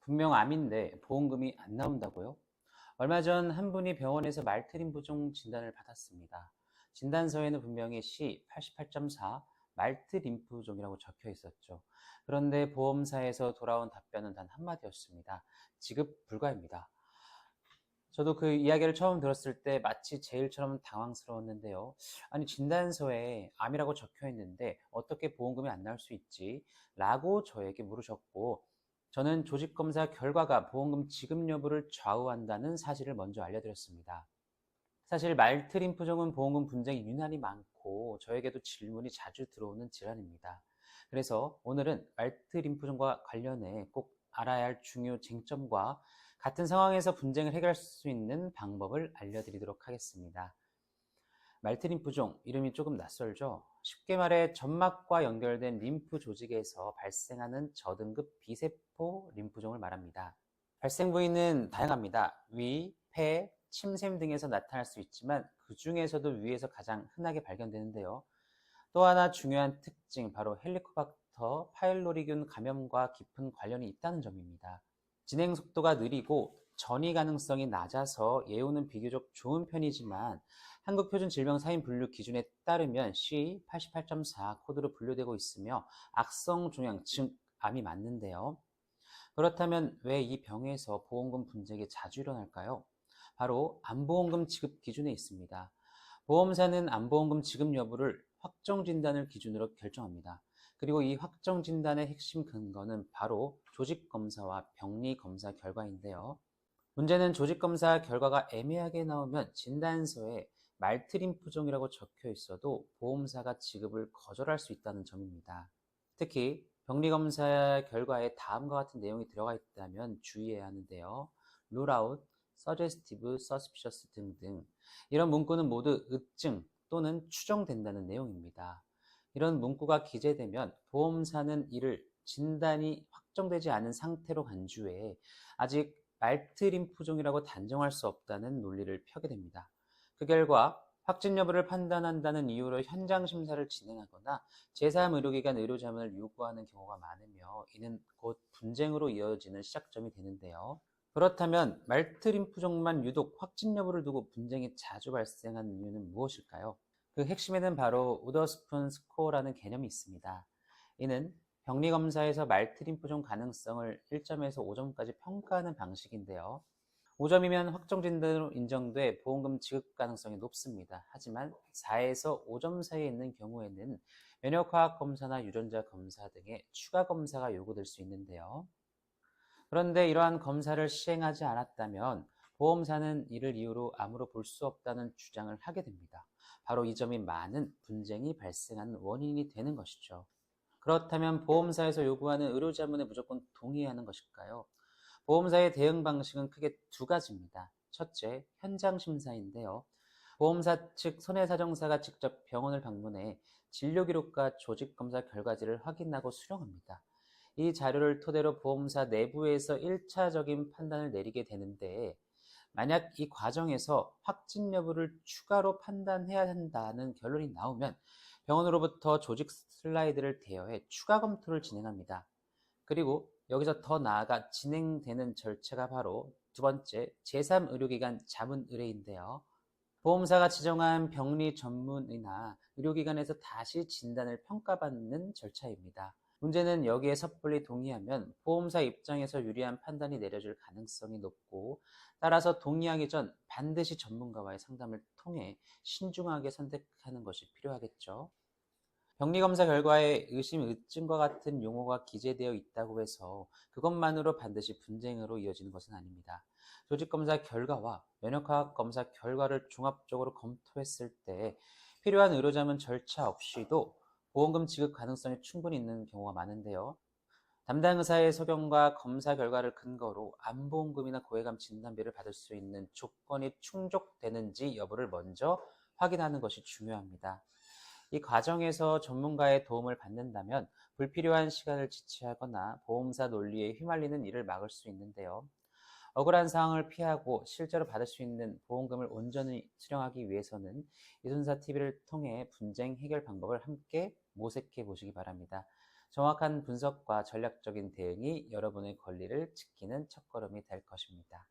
분명 암인데 보험금이 안 나온다고요? 얼마 전 한 분이 병원에서 말트림 부종 진단을 받았습니다. 진단서에는 분명히 C88.4 말트 림프종이라고 적혀 있었죠. 그런데 보험사에서 돌아온 답변은 단 한마디였습니다. 지급 불가입니다. 저도 그 이야기를 처음 들었을 때 마치 제 일처럼 당황스러웠는데요. 아니, 진단서에 암이라고 적혀 있는데 어떻게 보험금이 안 나올 수 있지? 라고 저에게 물으셨고, 저는 조직검사 결과가 보험금 지급 여부를 좌우한다는 사실을 먼저 알려드렸습니다. 사실 말트림프종은 보험금 분쟁이 유난히 많고 저에게도 질문이 자주 들어오는 질환입니다. 그래서 오늘은 말트림프종과 관련해 꼭 알아야 할 중요 쟁점과 같은 상황에서 분쟁을 해결할 수 있는 방법을 알려드리도록 하겠습니다. 말트림프종, 이름이 조금 낯설죠? 쉽게 말해 점막과 연결된 림프 조직에서 발생하는 저등급 비세포 림프종을 말합니다. 발생 부위는 다양합니다. 위, 폐, 침샘 등에서 나타날 수 있지만 그 중에서도 위에서 가장 흔하게 발견되는데요. 또 하나 중요한 특징, 바로 헬리코박터 파일로리균 감염과 깊은 관련이 있다는 점입니다. 진행 속도가 느리고 전이 가능성이 낮아서 예후는 비교적 좋은 편이지만 한국표준질병사인분류 기준에 따르면 C88.4 코드로 분류되고 있으며 악성 종양, 즉 암이 맞는데요. 그렇다면 왜 이 병에서 보험금 분쟁이 자주 일어날까요? 바로 암보험금 지급 기준에 있습니다. 보험사는 암보험금 지급 여부를 확정 진단을 기준으로 결정합니다. 그리고 이 확정 진단의 핵심 근거는 바로 조직검사와 병리검사 결과인데요. 문제는 조직검사 결과가 애매하게 나오면 진단서에 말트림프종이라고 적혀 있어도 보험사가 지급을 거절할 수 있다는 점입니다. 특히 병리검사 결과에 다음과 같은 내용이 들어가 있다면 주의해야 하는데요. rule out, suggestive, suspicious 등등, 이런 문구는 모두 의증 또는 추정된다는 내용입니다. 이런 문구가 기재되면 보험사는 이를 진단이 확정되지 않은 상태로 간주해 아직 말트림프종이라고 단정할 수 없다는 논리를 펴게 됩니다. 그 결과 확진 여부를 판단한다는 이유로 현장 심사를 진행하거나 제3의료기관 의료자문을 요구하는 경우가 많으며 이는 곧 분쟁으로 이어지는 시작점이 되는데요. 그렇다면 말트림프종만 유독 확진 여부를 두고 분쟁이 자주 발생하는 이유는 무엇일까요? 그 핵심에는 바로 우더스푼 스코어라는 개념이 있습니다. 이는 병리검사에서 말트림프종 가능성을 1점에서 5점까지 평가하는 방식인데요. 5점이면 확정 진단으로 인정돼 보험금 지급 가능성이 높습니다. 하지만 4에서 5점 사이에 있는 경우에는 면역화학 검사나 유전자 검사 등의 추가 검사가 요구될 수 있는데요. 그런데 이러한 검사를 시행하지 않았다면 보험사는 이를 이유로 암으로 볼 수 없다는 주장을 하게 됩니다. 바로 이 점이 많은 분쟁이 발생하는 원인이 되는 것이죠. 그렇다면 보험사에서 요구하는 의료자문에 무조건 동의하는 것일까요? 보험사의 대응 방식은 크게 두 가지입니다. 첫째, 현장 심사인데요. 보험사 측 손해사정사가 직접 병원을 방문해 진료기록과 조직검사 결과지를 확인하고 수령합니다. 이 자료를 토대로 보험사 내부에서 1차적인 판단을 내리게 되는데, 만약 이 과정에서 확진 여부를 추가로 판단해야 한다는 결론이 나오면 병원으로부터 조직 슬라이드를 대여해 추가 검토를 진행합니다. 그리고 여기서 더 나아가 진행되는 절차가 바로 두 번째, 제3의료기관 자문 의뢰인데요. 보험사가 지정한 병리 전문의나 의료기관에서 다시 진단을 평가받는 절차입니다. 문제는 여기에 섣불리 동의하면 보험사 입장에서 유리한 판단이 내려질 가능성이 높고, 따라서 동의하기 전 반드시 전문가와의 상담을 통해 신중하게 선택하는 것이 필요하겠죠. 병리검사 결과에 의심, 의증과 같은 용어가 기재되어 있다고 해서 그것만으로 반드시 분쟁으로 이어지는 것은 아닙니다. 조직검사 결과와 면역화학 검사 결과를 종합적으로 검토했을 때 필요한 의료자문 절차 없이도 보험금 지급 가능성이 충분히 있는 경우가 많은데요. 담당 의사의 소견과 검사 결과를 근거로 암보험금이나 고해감 진단비를 받을 수 있는 조건이 충족되는지 여부를 먼저 확인하는 것이 중요합니다. 이 과정에서 전문가의 도움을 받는다면 불필요한 시간을 지체하거나 보험사 논리에 휘말리는 일을 막을 수 있는데요. 억울한 상황을 피하고 실제로 받을 수 있는 보험금을 온전히 수령하기 위해서는 이순사 TV를 통해 분쟁 해결 방법을 함께 모색해 보시기 바랍니다. 정확한 분석과 전략적인 대응이 여러분의 권리를 지키는 첫걸음이 될 것입니다.